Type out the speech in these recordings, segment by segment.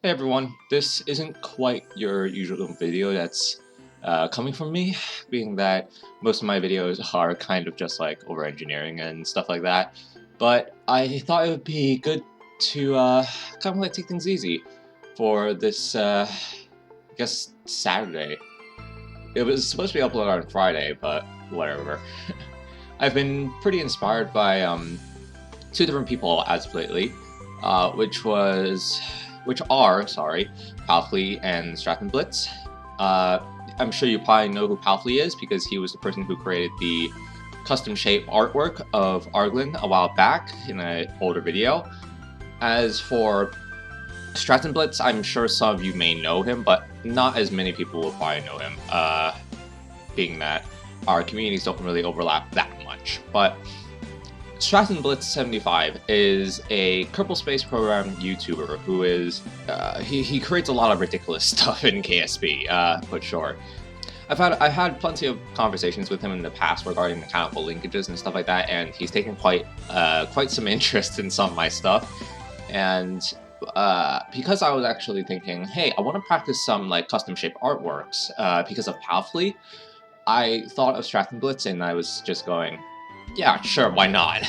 Hey everyone, this isn't quite your usual video that's coming from me, being that most of my videos are kind of just like over engineering and stuff like that, but I thought it would be good to kind of like take things easy for this, I guess, Saturday. It was supposed to be uploaded on Friday, but whatever. I've been pretty inspired by two different people as of lately, which are Palfly and Stratzenblitz. I'm sure you probably know who Palfly is because he was the person who created the custom shape artwork of Arglen a while back in an older video. As for Stratzenblitz, I'm sure some of you may know him, but not as many people will probably know him, being that our communities don't really overlap that much. But Stratzenblitz75 is a Kerbal Space Program YouTuber who is, he creates a lot of ridiculous stuff in KSP, for sure. I've had plenty of conversations with him in the past regarding mechanical linkages and stuff like that, and he's taken quite some interest in some of my stuff. And because I was actually thinking, hey, I want to practice some like custom shape artworks because of Palfly, I thought of Stratzenblitz and I was just going, yeah, sure, why not?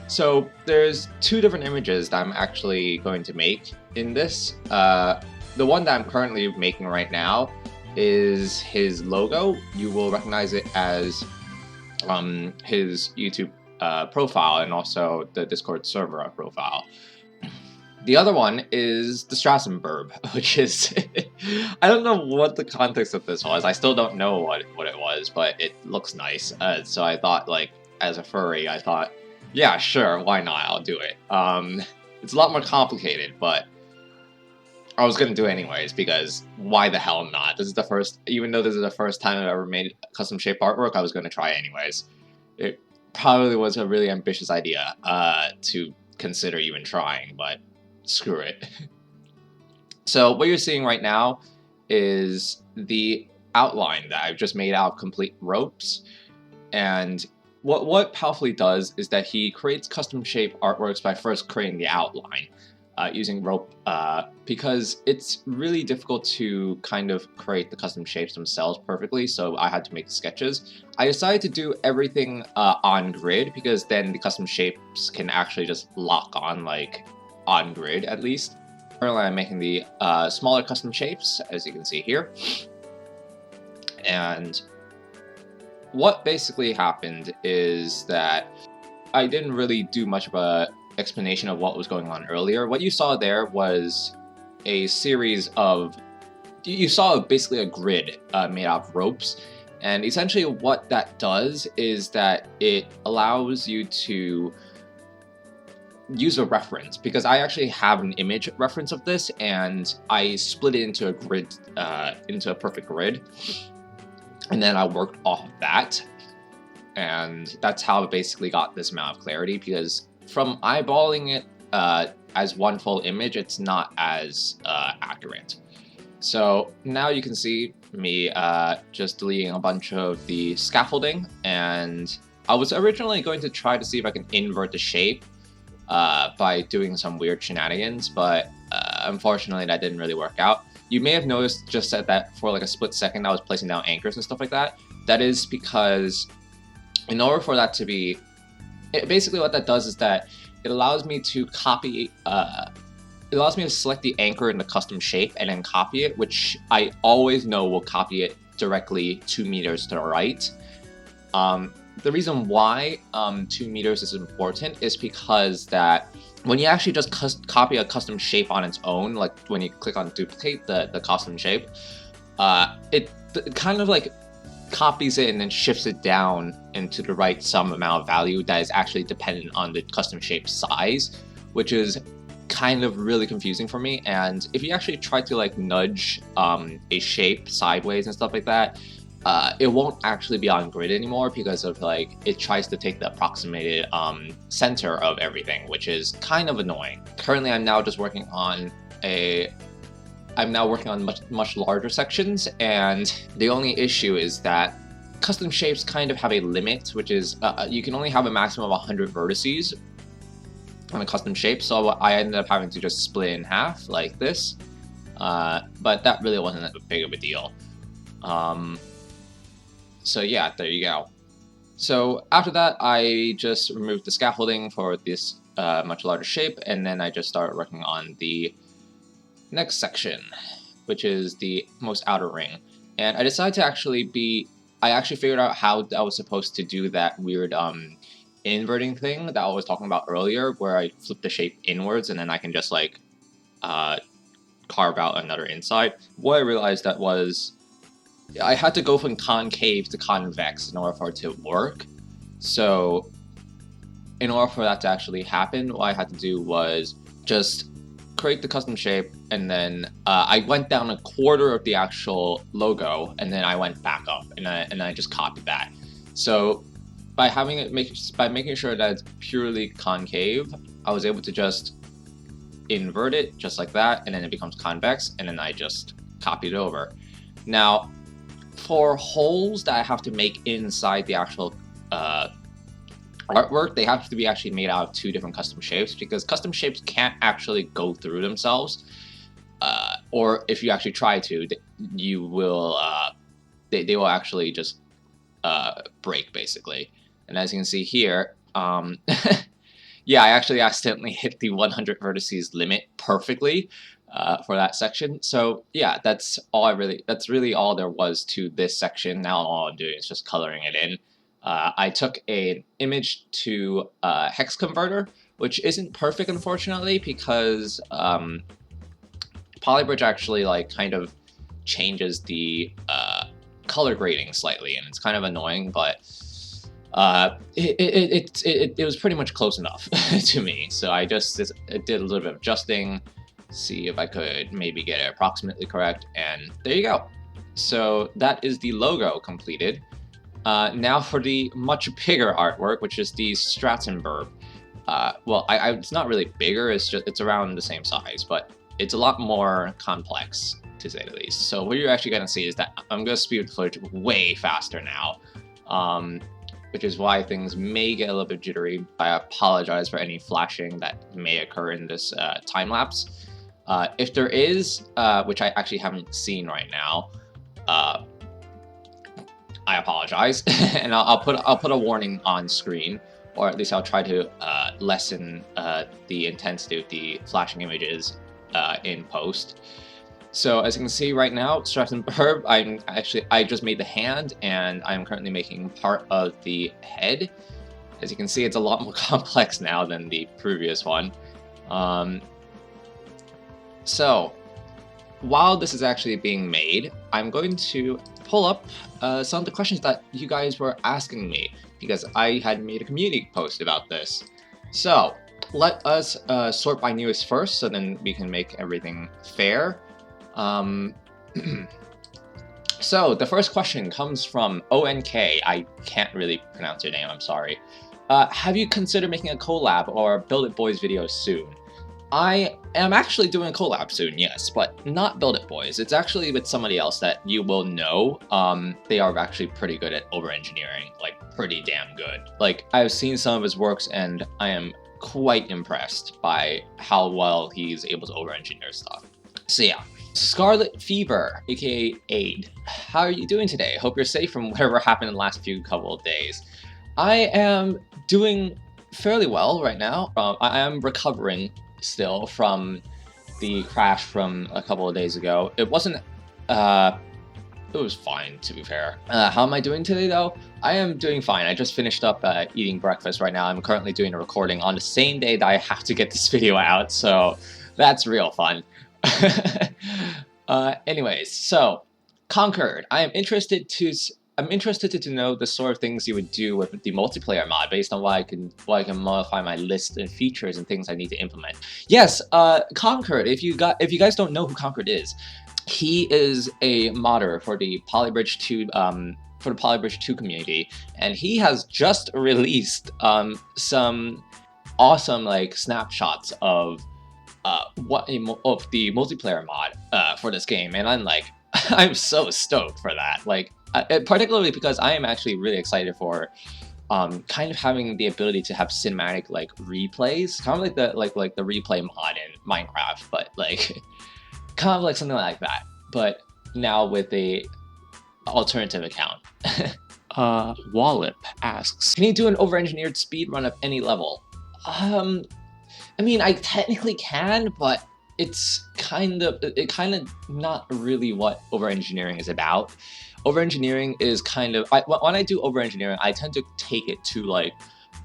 So there's two different images that I'm actually going to make in this. The one that I'm currently making right now is his logo. You will recognize it as his YouTube profile and also the Discord server profile. The other one is the Stratzenburb, which is I don't know what the context of this was. I still don't know what it was, but it looks nice. So I thought, like, as a furry, I thought, yeah, sure, why not? I'll do it. It's a lot more complicated, but I was gonna do it anyways because why the hell not? This is the first, even though this is the first time I've ever made custom shape artwork, I was gonna try anyways. It probably was a really ambitious idea to consider even trying, but screw it. So what you're seeing right now is the outline that I've just made out of complete ropes. And what Palfly does is that he creates custom shape artworks by first creating the outline using rope, because it's really difficult to kind of create the custom shapes themselves perfectly, so I had to make the sketches. I decided to do everything on grid because then the custom shapes can actually just lock on, like, on grid at least. Currently I'm making the smaller custom shapes, as you can see here. And what basically happened is that I didn't really do much of a explanation of what was going on earlier. What you saw there was a series of, you saw basically a grid made out of ropes, and essentially what that does is that it allows you to use a reference, because I actually have an image reference of this and I split it into a grid, into a perfect grid, and then I worked off of that, and that's how I basically got this amount of clarity, because from eyeballing it as one full image, it's not as accurate. So now you can see me just deleting a bunch of the scaffolding, and I was originally going to try to see if I can invert the shape by doing some weird shenanigans, but unfortunately that didn't really work out. You may have noticed just that for like a split second I was placing down anchors and stuff like that. That is because in order for that to be, basically what that does is that it allows me to copy, it allows me to select the anchor in the custom shape and then copy it, which I always know will copy it directly 2 meters to the right. The reason why 2 meters is important is because that when you actually just copy a custom shape on its own, like when you click on duplicate the custom shape, it kind of like copies it and then shifts it down into the right some amount of value that is actually dependent on the custom shape size, which is kind of really confusing for me. And if you actually try to like nudge a shape sideways and stuff like that, it won't actually be on grid anymore because of like it tries to take the approximated center of everything, which is kind of annoying. Currently I'm now just working on much larger sections, and the only issue is that custom shapes kind of have a limit, which is you can only have a maximum of 100 vertices, on a custom shape, so I ended up having to just split it in half like this. But that really wasn't that big of a deal. So yeah, there you go. So after that, I just removed the scaffolding for this much larger shape, and then I just started working on the next section, which is the most outer ring. And I decided to I actually figured out how I was supposed to do that weird inverting thing that I was talking about earlier, where I flip the shape inwards and then I can just like carve out another inside. What I realized that was I had to go from concave to convex in order for it to work. So in order for that to actually happen, what I had to do was just create the custom shape, and then I went down 1/4 of the actual logo, and then I went back up, and I just copied that. So by making sure that it's purely concave, I was able to just invert it just like that, and then it becomes convex, and then I just copied it over. Now, for holes that I have to make inside the actual artwork, they have to be actually made out of 2 different custom shapes, because custom shapes can't actually go through themselves, or if you actually try to, you will they will actually just break basically. And as you can see here, yeah, I actually accidentally hit the 100 vertices limit perfectly for that section. So yeah, that's really all there was to this section. Now all I'm doing is just coloring it in. I took an image to hex converter, which isn't perfect unfortunately, because Polybridge actually like kind of changes the color grading slightly, and it's kind of annoying, but it was pretty much close enough to me. So I just did a little bit of adjusting, see if I could maybe get it approximately correct, and there you go. So that is the logo completed. Now for the much bigger artwork, which is the Stratzenblitz. Well, it's not really bigger, it's around the same size, but it's a lot more complex, to say the least. So what you're actually going to see is that I'm going to speed up the footage way faster now, which is why things may get a little bit jittery. I apologize for any flashing that may occur in this time-lapse. If there is, which I actually haven't seen right now, I apologize, and I'll put a warning on screen, or at least I'll try to lessen the intensity of the flashing images in post. So as you can see right now, Stratzenblitz, I just made the hand, and I'm currently making part of the head. As you can see, it's a lot more complex now than the previous one. So while this is actually being made, I'm going to pull up some of the questions that you guys were asking me, because I had made a community post about this. So let us sort by newest first, so then we can make everything fair. So the first question comes from ONK. I can't really pronounce your name, I'm sorry. Have you considered making a collab or Build It Boys video soon? I am actually doing a collab soon, yes, but not Build It Boys. It's actually with somebody else that you will know. They are actually pretty good at over-engineering, like pretty damn good. Like, I've seen some of his works and I am quite impressed by how well he's able to over-engineer stuff. So yeah. Scarlet Fever, aka Aid. How are you doing today? Hope you're safe from whatever happened in the last couple of days. I am doing fairly well right now. I am recovering still from the crash from a couple of days ago. It wasn't, it was fine, to be fair. How am I doing today though? I am doing fine. I just finished up eating breakfast right now. I'm currently doing a recording on the same day that I have to get this video out, so that's real fun. Anyways, so Conquered. I'm interested to know the sort of things you would do with the multiplayer mod, based on what I can modify my list and features and things I need to implement. Yes, Conquered. If you guys don't know who Conquered is, he is a modder for the Polybridge 2 community, and he has just released some awesome like snapshots of the multiplayer mod for this game, and I'm like, I'm so stoked for that. Like, particularly because I am actually really excited for kind of having the ability to have cinematic like replays, kind of like the replay mod in Minecraft, but like kind of like something like that, but now with a alternative account. Wallop asks, can you do an over-engineered speedrun of any level? I mean, I technically can, but it's kind of not really what over-engineering is about. Over-engineering is kind of, when I do over-engineering, I tend to take it to like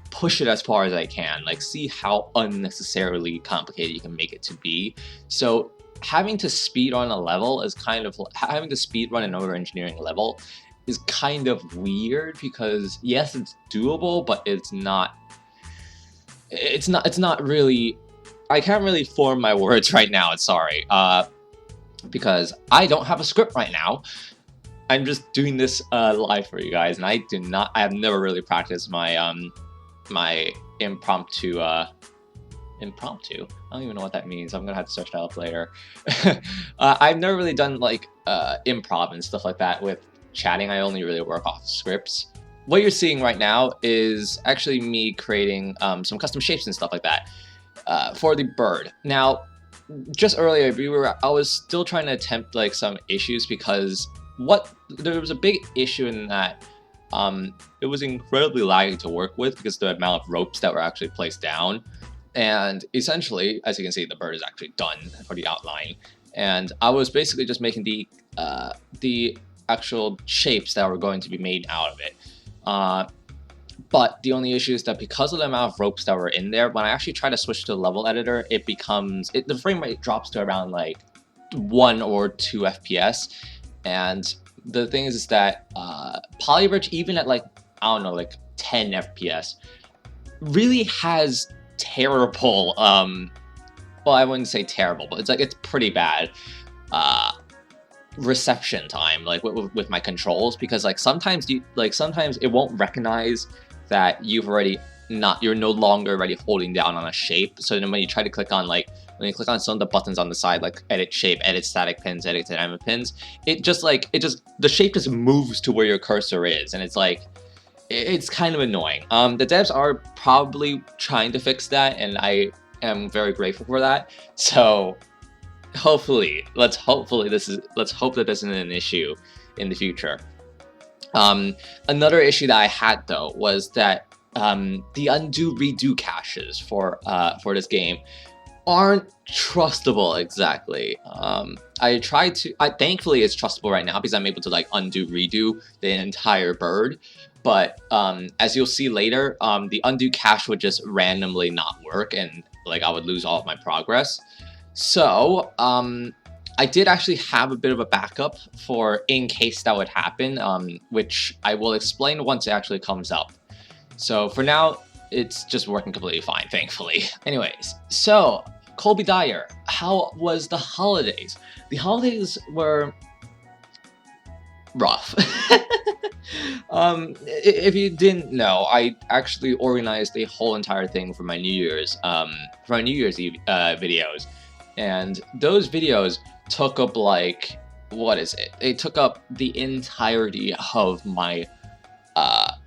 push it as far as I can, like see how unnecessarily complicated you can make it to be. So having to speedrun a level is kind of, having to speedrun an over-engineering level is kind of weird, because yes, it's doable, but it's not really, I can't really form my words right now, it's sorry, because I don't have a script right now. I'm just doing this live for you guys, and I have never really practiced my my impromptu, I don't even know what that means. I'm gonna have to search that up later. I've never really done like improv and stuff like that with chatting. I only really work off scripts. What you're seeing right now is actually me creating some custom shapes and stuff like that for the bird. Now, just earlier, I was still trying to attempt like some issues, because there was a big issue in that it was incredibly laggy to work with because of the amount of ropes that were actually placed down. And essentially, as you can see, the bird is actually done for the outline. And I was basically just making the actual shapes that were going to be made out of it. But the only issue is that because of the amount of ropes that were in there, when I actually try to switch to the level editor, the frame rate drops to around like 1 or 2 FPS. And the thing is that Polybridge, even at like, I don't know, like 10 FPS, really has terrible, well, I wouldn't say terrible, but it's pretty bad reception time, like with my controls, because like sometimes it won't recognize that you're no longer already holding down on a shape. So then when you try to click on some of the buttons on the side, like edit shape, edit static pins, edit dynamic pins, the shape just moves to where your cursor is, and it's kind of annoying. The devs are probably trying to fix that, and I am very grateful for that. So let's hope that this isn't an issue in the future. Another issue that I had though was that the undo redo caches for this game aren't trustable exactly. Thankfully it's trustable right now because I'm able to like undo redo the entire bird. But as you'll see later, the undo cache would just randomly not work, and like I would lose all of my progress. So I did actually have a bit of a backup for in case that would happen, which I will explain once it actually comes up. So for now, it's just working completely fine, thankfully. Anyways, so Colby Dyer, how was the holidays? The holidays were rough. If you didn't know, I actually organized a whole entire thing for my New Year's Eve videos, and those videos took up like, what is it? They took up the entirety of my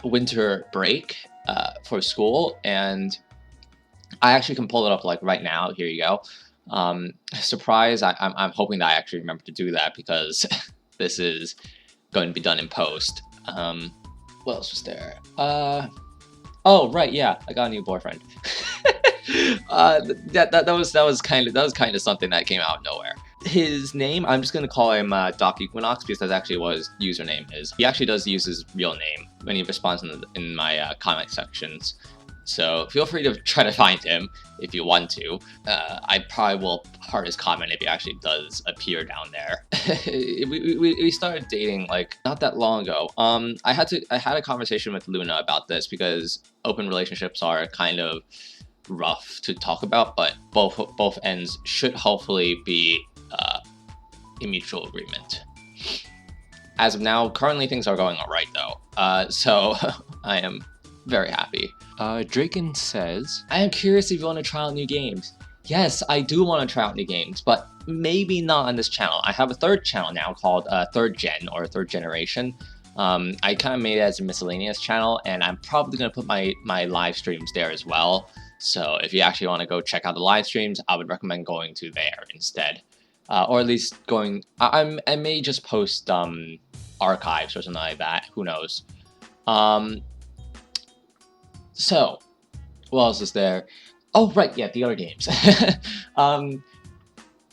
winter break for school, and I actually can pull it up like right now. Here you go. Surprise! I'm hoping that I actually remember to do that because this is going to be done in post. What else was there? Oh right, yeah, I got a new boyfriend. That was kind of something that came out of nowhere. His name, I'm just gonna call him Doc Equinox because that's actually what his username is. He actually does use his real name when he responds in my comment sections. So feel free to try to find him if you want to. I probably will heart his comment if he actually does appear down there. we started dating like not that long ago. I had a conversation with Luna about this because open relationships are kind of rough to talk about, but both ends should hopefully be a mutual agreement. As of now, currently things are going all right though. So I am very happy. Draken says, I am curious if you want to try out new games. Yes, I do want to try out new games, but maybe not on this channel. I have a third channel now called Third Gen or Third Generation. I kind of made it as a miscellaneous channel, and I'm probably going to put my live streams there as well. So if you actually want to go check out the live streams, I would recommend going to there instead. Or at least going, I may just post archives or something like that, who knows. So, what else is there? Oh, right, yeah, the other games.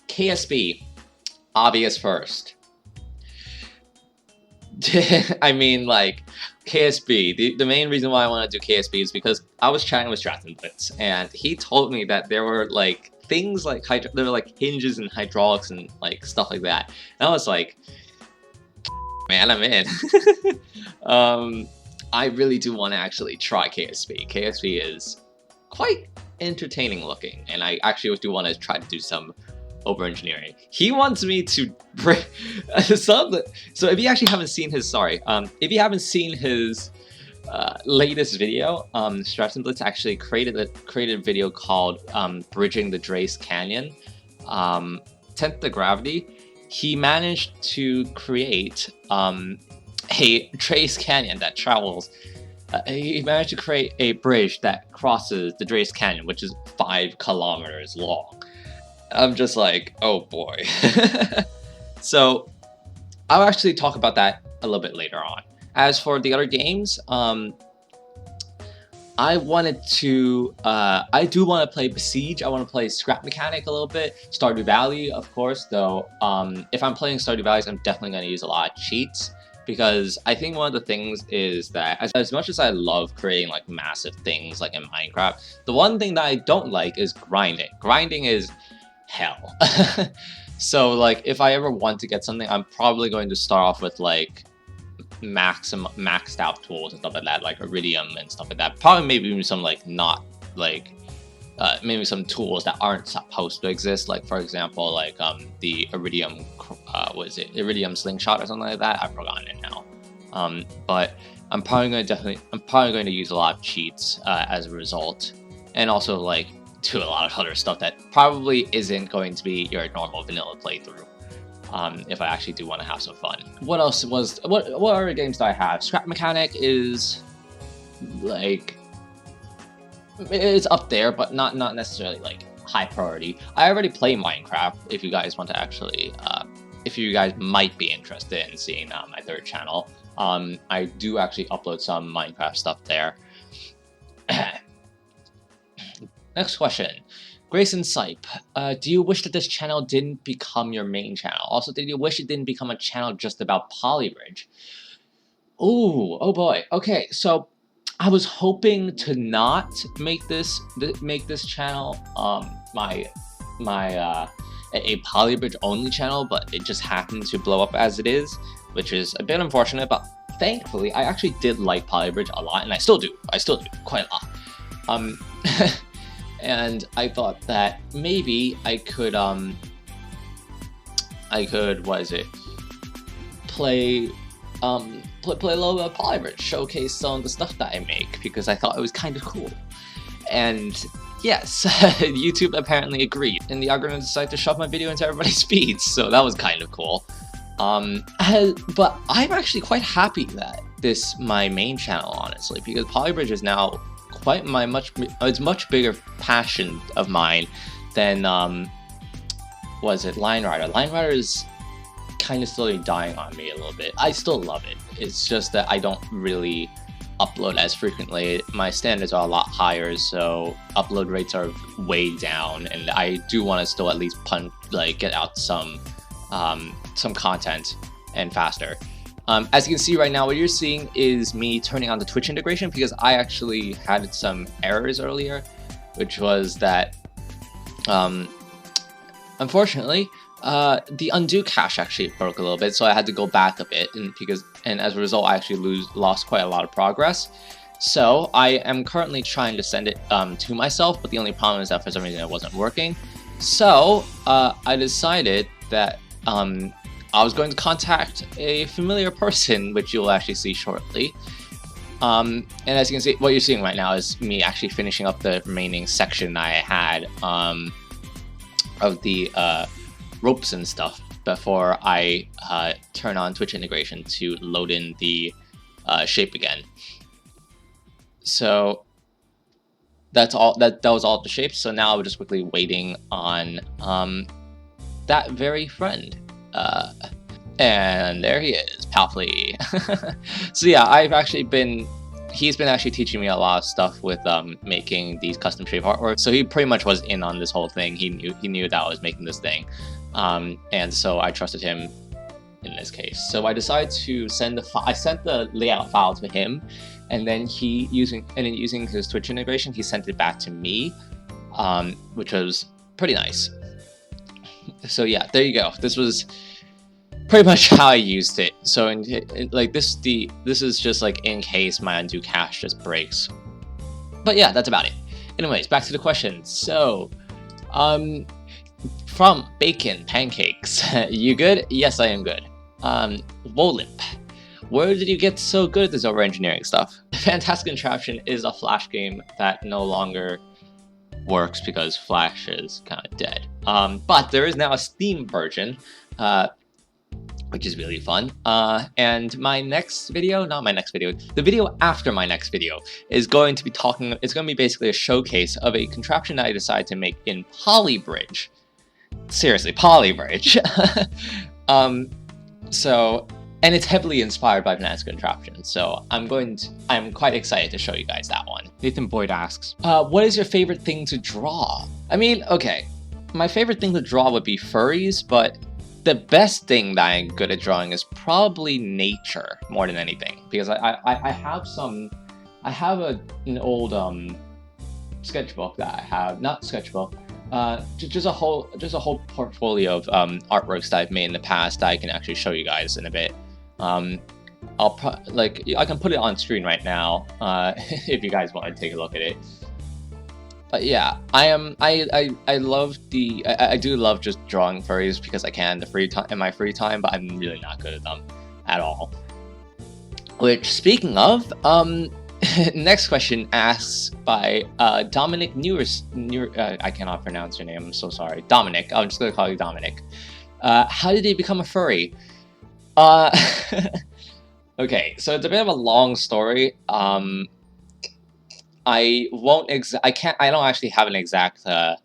KSB, obvious first. I mean, like, KSB, the main reason why I want to do KSB is because I was chatting with Stratzenblitz, and he told me that there were, like, things like, there were, like, hinges and hydraulics and, like, stuff like that. And I was like, man, I'm in. I really do want to actually try KSB. KSB is quite entertaining looking, and I actually do want to try to do some over-engineering. He wants me to bring something. So if you actually haven't seen his, if you haven't seen his latest video, Stratzenblitz actually created a video called Bridging the Drace Canyon, 10th the Gravity. He managed to create a Drace Canyon that travels. He managed to create a bridge that crosses the Drace Canyon, which is 5 kilometers long. I'm just like, oh boy. So I'll actually talk about that a little bit later on. As for the other games, I wanted to, I do want to play Besiege. I want to play Scrap Mechanic a little bit. Stardew Valley, of course, though. If I'm playing Stardew Valley, I'm definitely going to use a lot of cheats. Because I think one of the things is that as much as I love creating like massive things like in Minecraft, the one thing that I don't like is grinding. Grinding is hell. So if I ever want to get something, I'm probably going to start off with like maxed out tools and stuff like that, like Iridium and stuff like that. Probably maybe even some maybe some tools that aren't supposed to exist, like for example the Iridium Iridium slingshot or something like that. I've forgotten it now. But I'm probably going to use a lot of cheats as a result, and also do a lot of other stuff that probably isn't going to be your normal vanilla playthrough. If I actually do want to have some fun. What else was what other games do I have? Scrap Mechanic is it's up there, but not necessarily high priority. I already play Minecraft. If you guys want to actually, if you guys might be interested in seeing my third channel, I do actually upload some Minecraft stuff there. Next question. Grayson Sipe, do you wish that this channel didn't become your main channel? Also, did you wish it didn't become a channel just about Polybridge? Ooh, oh boy. Okay, so I was hoping to not make this channel a Polybridge only channel, but it just happened to blow up as it is, which is a bit unfortunate. But thankfully, I actually did like Polybridge a lot, and I still do quite a lot. And I thought that maybe I could play a little bit of Polybridge, showcase some of the stuff that I make, because I thought it was kind of cool. And yes, YouTube apparently agreed, and the algorithm decided to shove my video into everybody's feeds, so that was kind of cool. But I'm actually quite happy that this is my main channel, honestly, because Polybridge is now quite it's much bigger passion of mine than Line Rider. Line Rider is kind of slowly dying on me a little bit. I still love it. It's just that I don't really upload as frequently. My standards are a lot higher, so upload rates are way down, and I do want to still at least get out some content and faster. As you can see right now, what you're seeing is me turning on the Twitch integration, because I actually had some errors earlier, which was that unfortunately the undo cache actually broke a little bit, so I had to go back a bit, and as a result I actually lost quite a lot of progress. So I am currently trying to send it to myself, but the only problem is that for some reason it wasn't working. So I decided that I was going to contact a familiar person, which you'll actually see shortly. And as you can see, what you're seeing right now is me actually finishing up the remaining section I had of the ropes and stuff before I turn on Twitch integration to load in the shape again. So that's all. That was all the shapes. So now I'm just quickly waiting on that very friend. And there he is, Palfly. So yeah, he's been actually teaching me a lot of stuff with making these custom shape artwork. So he pretty much was in on this whole thing. He knew that I was making this thing, and so I trusted him in this case. So I decided to send I sent the layout file to him, and then using his Twitch integration, he sent it back to me, which was pretty nice. So yeah, there you go. This was pretty much how I used it. So like this is just like in case my undo cache just breaks. But yeah, that's about it. Anyways, back to the question. So from Bacon Pancakes, you good? Yes, I am good. Wolip, where did you get so good at this over engineering stuff? Fantastic Contraption is a Flash game that no longer works because Flash is kind of dead. But there is now a Steam version, which is really fun. And my next video, not my next video, the video after my next video is going to be it's going to be basically a showcase of a contraption that I decided to make in Polybridge. Seriously, Polybridge. And it's heavily inspired by Fantastic Contraption, so I'm quite excited to show you guys that one. Nathan Boyd asks, what is your favorite thing to draw? I mean, okay, my favorite thing to draw would be furries, but the best thing that I'm good at drawing is probably nature more than anything, because I have an old sketchbook that I have, not sketchbook, just a whole portfolio of artworks that I've made in the past that I can actually show you guys in a bit. I can put it on screen right now if you guys want to take a look at it. But yeah, I do love just drawing furries because I can in my free time, but I'm really not good at them at all. Which, speaking of, next question asks by Dominic I cannot pronounce your name, I'm so sorry. Dominic, I'm just gonna call you Dominic. How did you become a furry? Okay, so it's a bit of a long story. I don't actually have an exact, I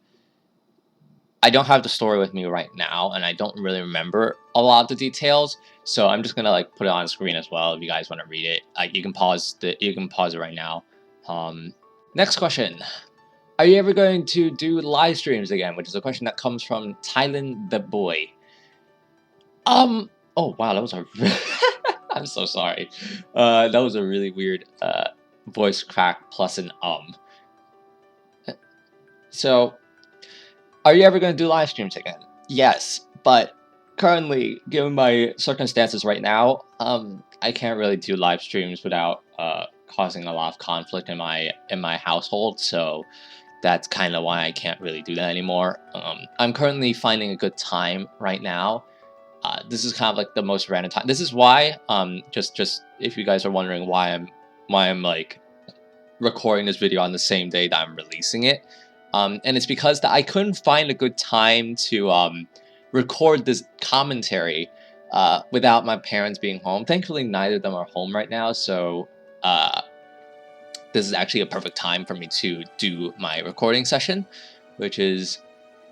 don't have the story with me right now, and I don't really remember a lot of the details, so I'm just gonna put it on screen as well if you guys want to read it. You can pause it right now. Next question. Are you ever going to do live streams again? Which is a question that comes from Tylen the Boy. Oh wow, that was a I'm so sorry. That was a really weird voice crack plus an So, are you ever going to do live streams again? Yes, but currently, given my circumstances right now, I can't really do live streams without causing a lot of conflict in my household, so that's kind of why I can't really do that anymore. I'm currently finding a good time right now. This is kind of like the most random time. This is why, just if you guys are wondering why I'm like recording this video on the same day that I'm releasing it, and it's because I couldn't find a good time to record this commentary without my parents being home. Thankfully, neither of them are home right now, so this is actually a perfect time for me to do my recording session, which is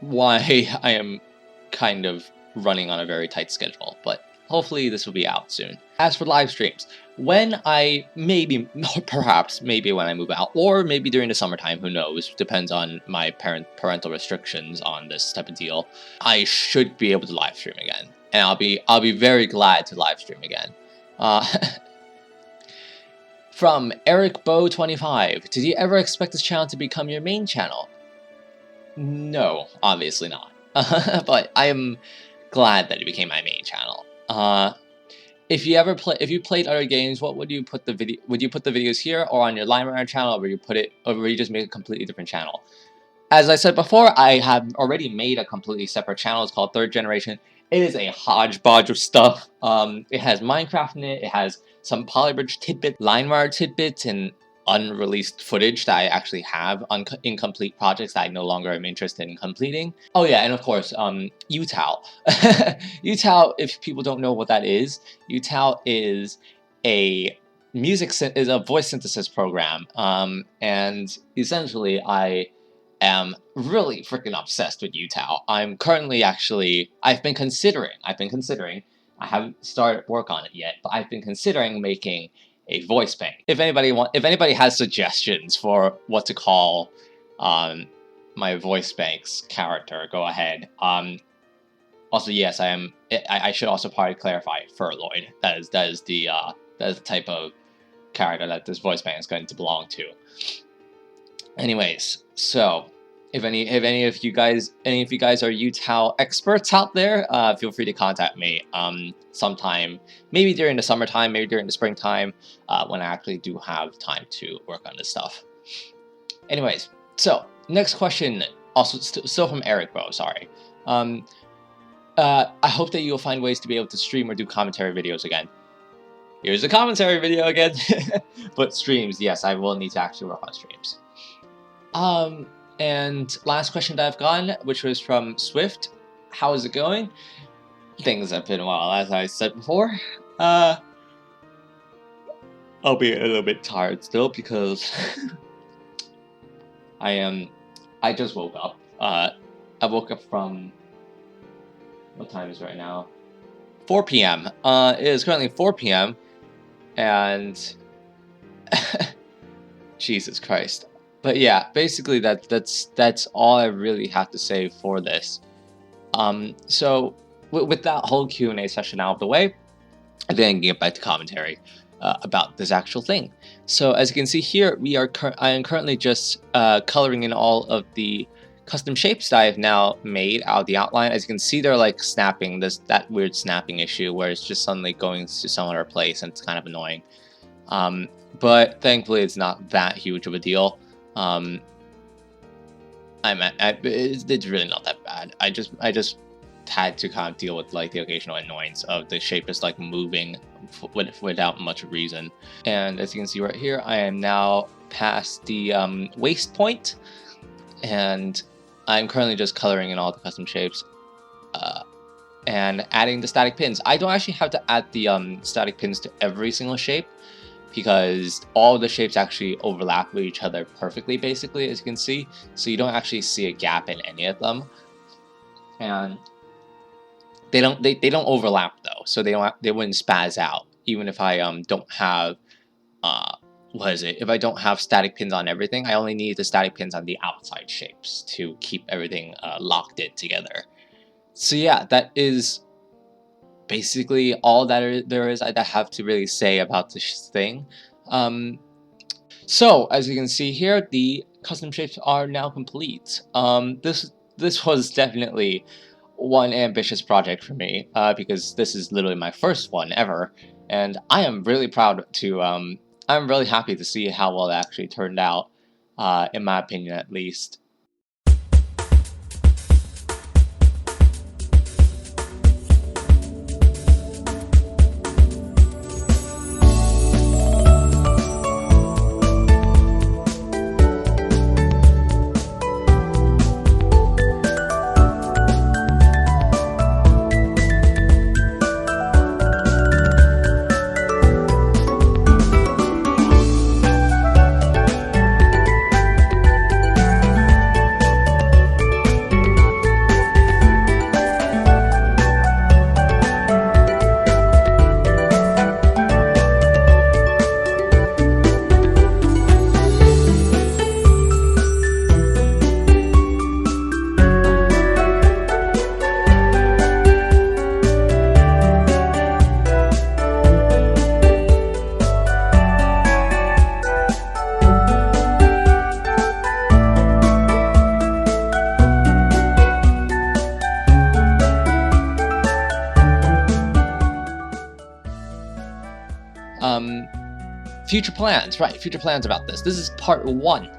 why I am kind of running on a very tight schedule, but hopefully this will be out soon. As for live streams, when I perhaps when I move out, or maybe during the summertime, who knows, depends on my parental restrictions on this type of deal, I should be able to live stream again, and I'll be very glad to live stream again. From Eric Bow 25, did you ever expect this channel to become your main channel? No, obviously not. But I am glad that it became my main channel. If you played other games, what would you put the video? Would you put the videos here or on your LimeWire channel, or would you just make a completely different channel? As I said before, I have already made a completely separate channel. It's called Third Generation. It is a hodgepodge of stuff. It has Minecraft in it. It has some Polybridge tidbits, LimeWire tidbits, and unreleased footage that I actually have on incomplete projects that I no longer am interested in completing. Oh yeah, and of course, UTAL. UTAL, if people don't know what that is, UTAL is a voice synthesis program, and essentially I am really freaking obsessed with UTAL. I'm currently I've been considering, I haven't started work on it yet, but I've been considering making a voice bank. If anybody has suggestions for what to call my voice bank's character, go ahead. Also, yes, I should also probably clarify Furloid. That is the type of character that this voice bank is going to belong to. Anyways, so if any of you guys are UTAL experts out there, feel free to contact me sometime, maybe during the summertime, maybe during the springtime, when I actually do have time to work on this stuff. Anyways, so next question, also still from Eric Bro, sorry. I hope that you'll find ways to be able to stream or do commentary videos again. Here's a commentary video again. But streams, yes, I will need to actually work on streams. And last question that I've gotten, which was from Swift. How is it going? Things have been well, as I said before. I'll be a little bit tired still because I just woke up. I woke up from, what time is it right now? 4 p.m. It is currently 4 p.m. and Jesus Christ. But yeah, basically that's all I really have to say for this. So with that whole Q&A session out of the way, I then can get back to commentary about this actual thing. So as you can see here, I am currently just coloring in all of the custom shapes that I've now made out of the outline. As you can see, they're like snapping, that weird snapping issue where it's just suddenly going to some other place and it's kind of annoying. But thankfully it's not that huge of a deal. It's really not that bad. I just had to kind of deal with like the occasional annoyance of the shape just like moving without much reason. And as you can see right here, I am now past the waist point, and I'm currently just coloring in all the custom shapes and adding the static pins. I don't actually have to add the static pins to every single shape, because all the shapes actually overlap with each other perfectly, basically, as you can see. So you don't actually see a gap in any of them, and they don't overlap though, so they wouldn't spaz out. Even if I don't have if I don't have static pins on everything, I only need the static pins on the outside shapes to keep everything locked in together. So yeah, that is basically all that there is I have to really say about this thing. So as you can see here, the custom shapes are now complete. This was definitely one ambitious project for me, because this is literally my first one ever, and I am really proud to I'm really happy to see how well it actually turned out, in my opinion at least. Future plans, right? Future plans about this. This is part 1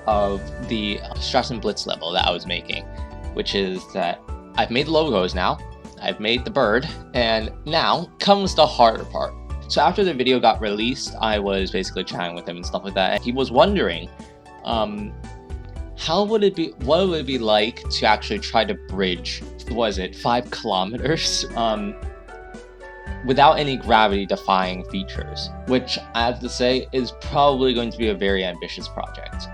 of the Stratzenblitz level that I was making, which is that I've made logos now, I've made the bird, and now comes the harder part. So after the video got released, I was basically chatting with him and stuff like that, and he was wondering, what would it be like to actually try to bridge, 5 kilometers, without any gravity-defying features, which I have to say is probably going to be a very ambitious project.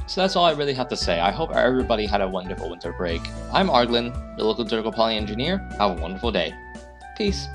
So that's all I really have to say. I hope everybody had a wonderful winter break. I'm Arglin, the local Durgal Poly engineer. Have a wonderful day. Peace.